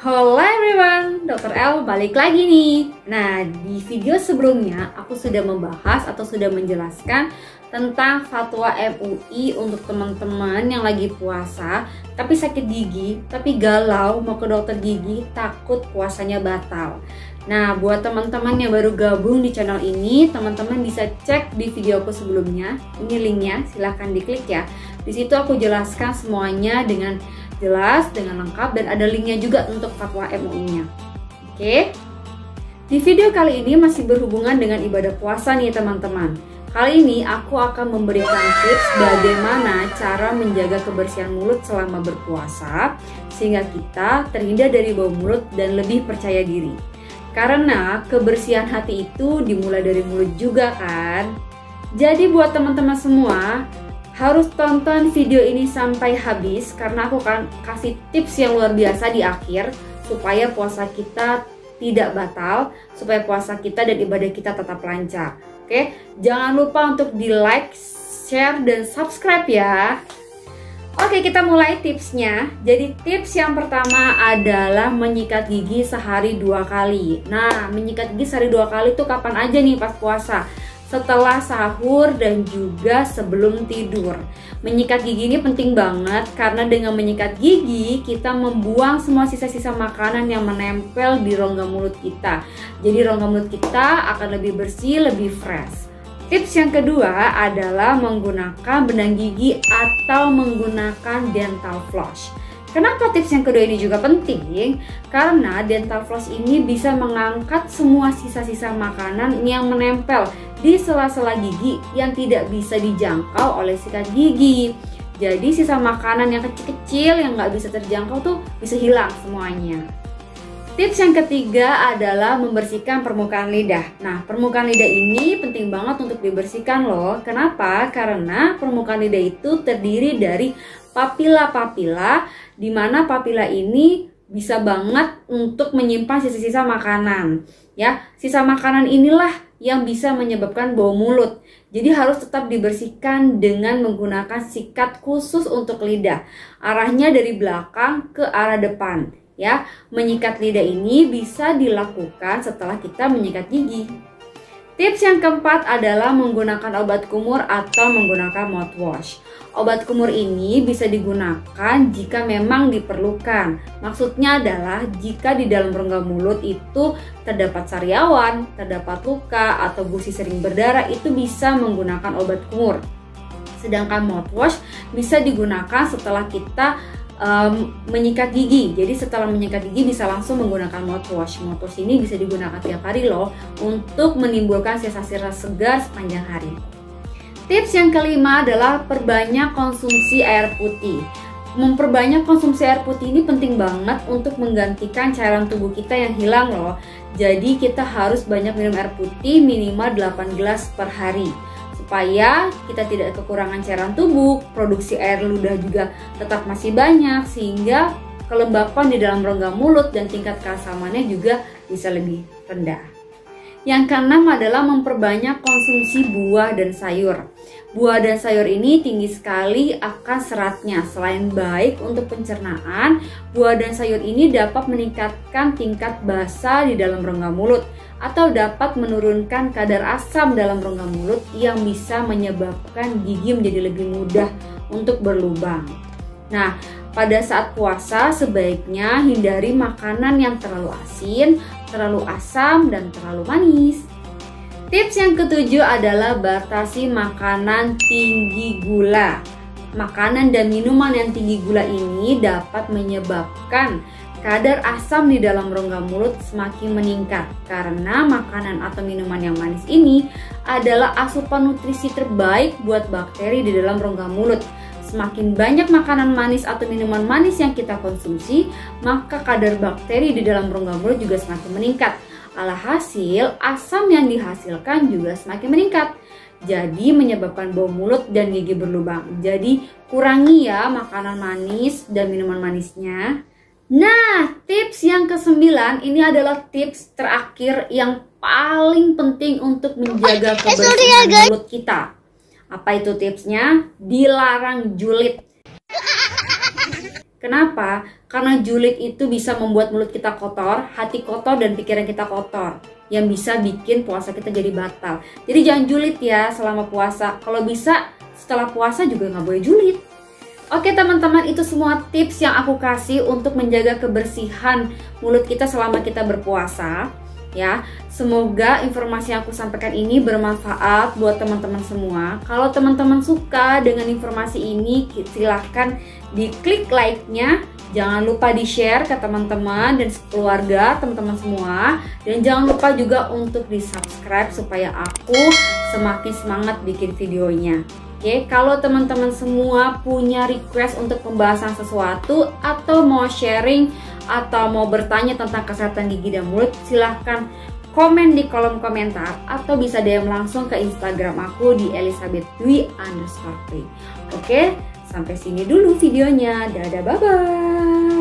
Halo everyone, Dr. L balik lagi nih. Nah, di video sebelumnya aku sudah membahas atau sudah menjelaskan tentang fatwa MUI untuk teman-teman yang lagi puasa tapi sakit gigi, tapi galau mau ke dokter gigi, takut puasanya batal. Nah, buat teman-teman yang baru gabung di channel ini, teman-teman bisa cek di videoku sebelumnya. Ini linknya, silahkan diklik ya. Di situ aku jelaskan semuanya dengan jelas, dengan lengkap, dan ada linknya juga untuk fatwa MUI-nya. Oke, di video kali ini masih berhubungan dengan ibadah puasa nih teman-teman. Kali ini aku akan memberikan tips bagaimana cara menjaga kebersihan mulut selama berpuasa sehingga kita terhindar dari bau mulut dan lebih percaya diri. Karena kebersihan hati itu dimulai dari mulut juga kan. Jadi buat teman-teman semua, harus tonton video ini sampai habis karena aku akan kasih tips yang luar biasa di akhir supaya puasa kita tidak batal, supaya puasa kita dan ibadah kita tetap lancar. Oke, jangan lupa untuk di like, share, dan subscribe ya. Oke, kita mulai tipsnya. Jadi tips yang pertama adalah menyikat gigi sehari 2 kali. Nah, menyikat gigi sehari 2 kali itu kapan aja nih pas puasa? Setelah sahur dan juga sebelum tidur. Menyikat gigi ini penting banget karena dengan menyikat gigi kita membuang semua sisa-sisa makanan yang menempel di rongga mulut kita. Jadi rongga mulut kita akan lebih bersih, lebih fresh. Tips yang kedua adalah menggunakan benang gigi atau menggunakan dental floss. Kenapa tips yang kedua ini juga penting? Karena dental floss ini bisa mengangkat semua sisa-sisa makanan yang menempel di sela-sela gigi yang tidak bisa dijangkau oleh sikat gigi. Jadi sisa makanan yang kecil-kecil yang nggak bisa terjangkau tuh bisa hilang semuanya. Tips yang ketiga adalah membersihkan permukaan lidah. Nah, permukaan lidah ini penting banget untuk dibersihkan loh. Kenapa? Karena permukaan lidah itu terdiri dari papila-papila, di mana papila ini bisa banget untuk menyimpan sisa-sisa makanan. Ya, sisa makanan inilah yang bisa menyebabkan bau mulut. Jadi harus tetap dibersihkan dengan menggunakan sikat khusus untuk lidah. Arahnya dari belakang ke arah depan. Ya, menyikat lidah ini bisa dilakukan setelah kita menyikat gigi. Tips yang keempat adalah menggunakan obat kumur atau menggunakan mouthwash. Obat kumur ini bisa digunakan jika memang diperlukan. Maksudnya adalah jika di dalam rongga mulut itu terdapat sariawan, terdapat luka, atau gusi sering berdarah, itu bisa menggunakan obat kumur. Sedangkan mouthwash bisa digunakan setelah kita menyikat gigi. Jadi setelah menyikat gigi bisa langsung menggunakan mouthwash. Mouthwash ini bisa digunakan tiap hari loh untuk menimbulkan sensasi rasa segar sepanjang hari. Tips yang kelima adalah perbanyak konsumsi air putih. Memperbanyak konsumsi air putih ini penting banget untuk menggantikan cairan tubuh kita yang hilang loh. Jadi kita harus banyak minum air putih minimal 8 gelas per hari. Supaya kita tidak kekurangan cairan tubuh, produksi air ludah juga tetap masih banyak, sehingga kelembapan di dalam rongga mulut dan tingkat keasamannya juga bisa lebih rendah. Yang keenam adalah memperbanyak konsumsi buah dan sayur. Buah dan sayur ini tinggi sekali akan seratnya. Selain baik untuk pencernaan, buah dan sayur ini dapat meningkatkan tingkat basa di dalam rongga mulut atau dapat menurunkan kadar asam dalam rongga mulut yang bisa menyebabkan gigi menjadi lebih mudah untuk berlubang. Nah, pada saat puasa sebaiknya hindari makanan yang terlalu asin, terlalu asam, dan terlalu manis. Tips yang ketujuh adalah batasi makanan tinggi gula. Makanan dan minuman yang tinggi gula ini dapat menyebabkan kadar asam di dalam rongga mulut semakin meningkat karena makanan atau minuman yang manis ini adalah asupan nutrisi terbaik buat bakteri di dalam rongga mulut. Semakin banyak makanan manis atau minuman manis yang kita konsumsi, maka kadar bakteri di dalam rongga mulut juga semakin meningkat. Alhasil, asam yang dihasilkan juga semakin meningkat. Jadi menyebabkan bau mulut dan gigi berlubang. Jadi kurangi ya makanan manis dan minuman manisnya. Nah, tips yang ke-9 ini adalah tips terakhir yang paling penting untuk menjaga kebersihan mulut kita. Apa itu tipsnya? Dilarang julid. Kenapa? Karena julid itu bisa membuat mulut kita kotor, hati kotor, dan pikiran kita kotor, yang bisa bikin puasa kita jadi batal. Jadi jangan julid ya selama puasa. Kalau bisa setelah puasa juga nggak boleh julid. Oke teman-teman, itu semua tips yang aku kasih untuk menjaga kebersihan mulut kita selama kita berpuasa. Ya, semoga informasi yang aku sampaikan ini bermanfaat buat teman-teman semua. Kalau teman-teman suka dengan informasi ini, silahkan diklik like-nya. Jangan lupa di-share ke teman-teman dan keluarga teman-teman semua. Dan jangan lupa juga untuk di-subscribe supaya aku semakin semangat bikin videonya. Oke, kalau teman-teman semua punya request untuk pembahasan sesuatu atau mau sharing atau mau bertanya tentang kesehatan gigi dan mulut, silahkan komen di kolom komentar atau bisa DM langsung ke Instagram aku di elizabethdwi_. Oke, sampai sini dulu videonya. Dadah, bye-bye.